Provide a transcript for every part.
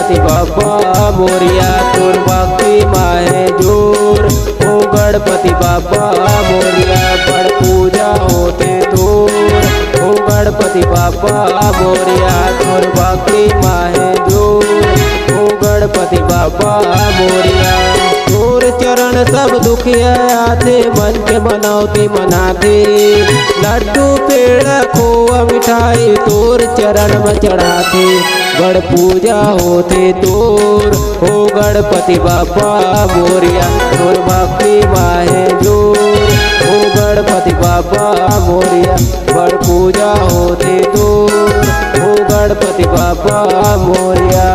गणपति बाबा मोरिया तोर भक्ति माहे जोर। ओ गणपति बाबा मोरिया बड़ पूजा होते तोर। ओ गणपति बाबा मोरिया तोर भक्ति माहे जोर। ओ गणपति बाबा मोरिया तोर चरण सब दुखिया आते मन के मनौती मनाते। लड्डू पेड़ा खोआ मिठाई तोर चरण में चढ़ाते। गण पूजा होते तोर। ओ गणपति बाबा मोरिया तोर भक्ति माहे जोर। ओ गणपति बाबा मोरिया बड़ पूजा होते तोर। ओ गणपति बाबा मोरिया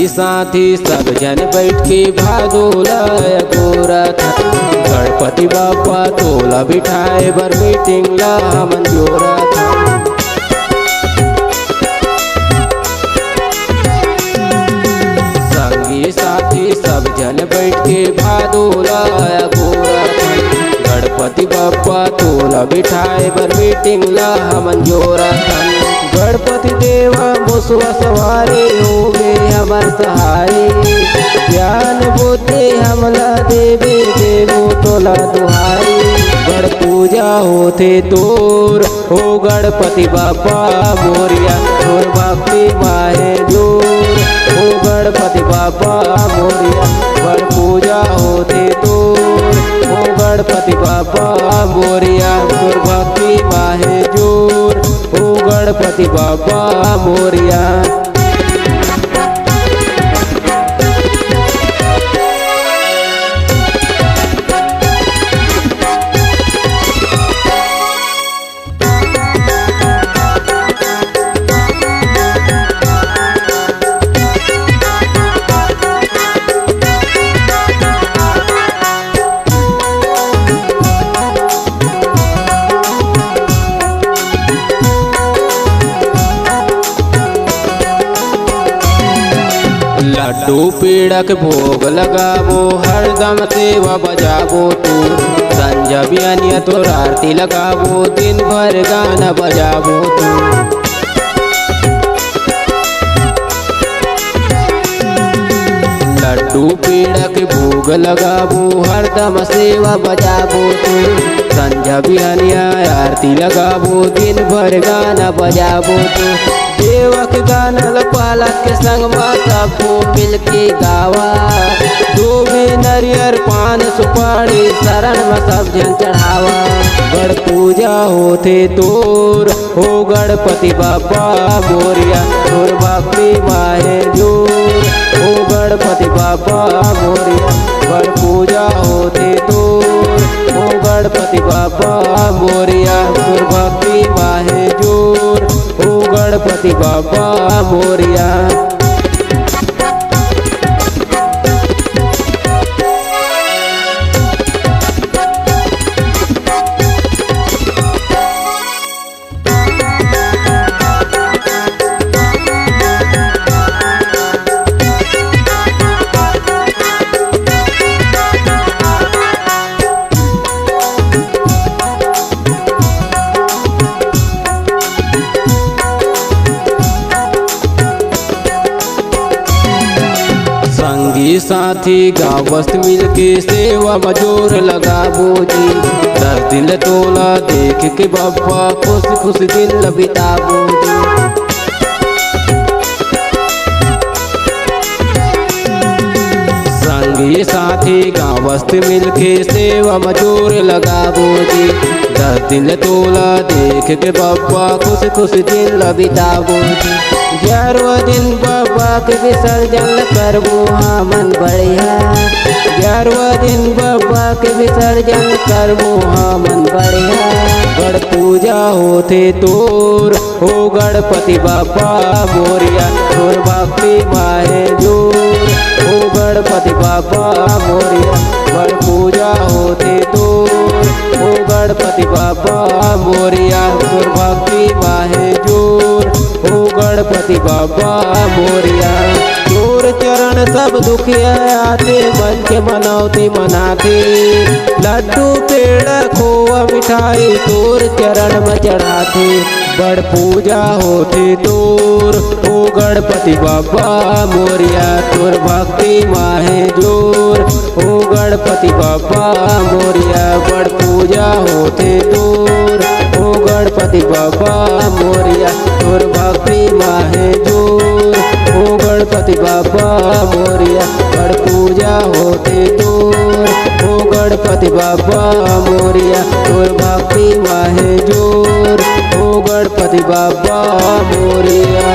साथी सब जन बैठ के भादोला गोरथ। गणपति बाबा तोला बिठाए बर मीटिंग ला हमन जोरथ। संगी साथी सब जन बैठ के भादोला गोरथ। गणपति बाबा तोला बिठाए बर मीटिंग ला हमन जोरथ। गणपति देवा मुसवा सवारे होवे हमर सहारे। ज्ञान बुद्धि हमला देवे देवो तोला दुहारी। गण पूजा होते तोर। हो गणपति बाबा मोरिया तोर भक्ति माहे जोर। हो गणपति बाबा मोरिया गण पूजा होते तोर। हो गणपति बाबा मोरिया तोर भक्ति माहे जोर। ओ गणपति बाबा मोरिया लड्डू पीड़क भोग लगाबो हरदम सेवा बजाबो तू। संजा बियानिया तोर आरती लगाबो दिन भर गाना बजाबो तू। लड्डू पीड़क भोग लगाबो हरदम सेवा बजाबो तू। संजा बियानिया आरती लगाबो दिन भर गाना बजाबो तू। देवक गाना लपाला के संग माता को मिल के गावा। डोबे नरियर पान सुपारी शरण में सब जन चढ़ावा। गण पूजा होते तोर। हो गणपति बाबा मोरिया तोर भक्ति माहे जोर। हो गणपति बाबा मोरिया गण पूजा होते तोर। हो गणपति बाबा मोरिया तोर भक्ति माहे जोर। ओ गणपति बाबा मोरिया साथी गावस्त मिलके सेवा मजोर लगाबो जी। दस दिल तोला देख के बाबा खुश खुश दिन बिताबो जी। संग संगी साथी गाँव वस्ती मिलके सेवा मजूर लगाबो जी। 10 दिन तोला देख के बाबा खुश खुश दिन बिताबो जी। 11वां दिन बाबा के विसर्जन करबो हमन बढ़िया। 11वां दिन बाबा के विसर्जन करबो हमन बढ़िया। गण पूजा होथे तोर हो गणपति बाबा मोरिया, तोर भक्ति माहे जोर हो गणपति बाबा मोरिया। गण पूजा होथे तोर हो गणपति बाबा मोरिया, तोर भक्ति माहे जोर हो गणपति बाबा मोरिया। तोर चरण सब दुखिया आते मन के मनौती मनाते। लड्डू पेड़ा खोआ मिठाई तोर चरण में चढ़ाते। बड़ पूजा होते तोर हो गणपति बाबा मोरिया, तोर भक्ति माहे जोर हो गणपति बाबा मोरिया। बड़ पूजा होते तोर हो गणपति बाबा मोरिया, तोर भक्ति माहे जोर हो गणपति बाबा मोरिया। बड़ पूजा होते तोर हो गणपति बाबा मोरिया, तोर भक्ति माहे जोर हो गणपति बाबा मोरिया।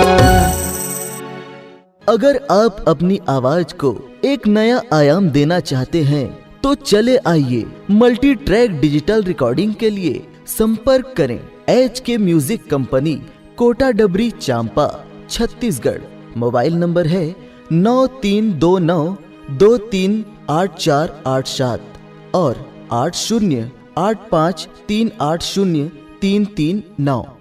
अगर आप अपनी आवाज को एक नया आयाम देना चाहते हैं तो चले आइए मल्टी ट्रैक डिजिटल रिकॉर्डिंग के लिए संपर्क करें HK म्यूजिक कंपनी, कोटा डबरी, चांपा, छत्तीसगढ़। मोबाइल नंबर है 9329238487 और 8085380339।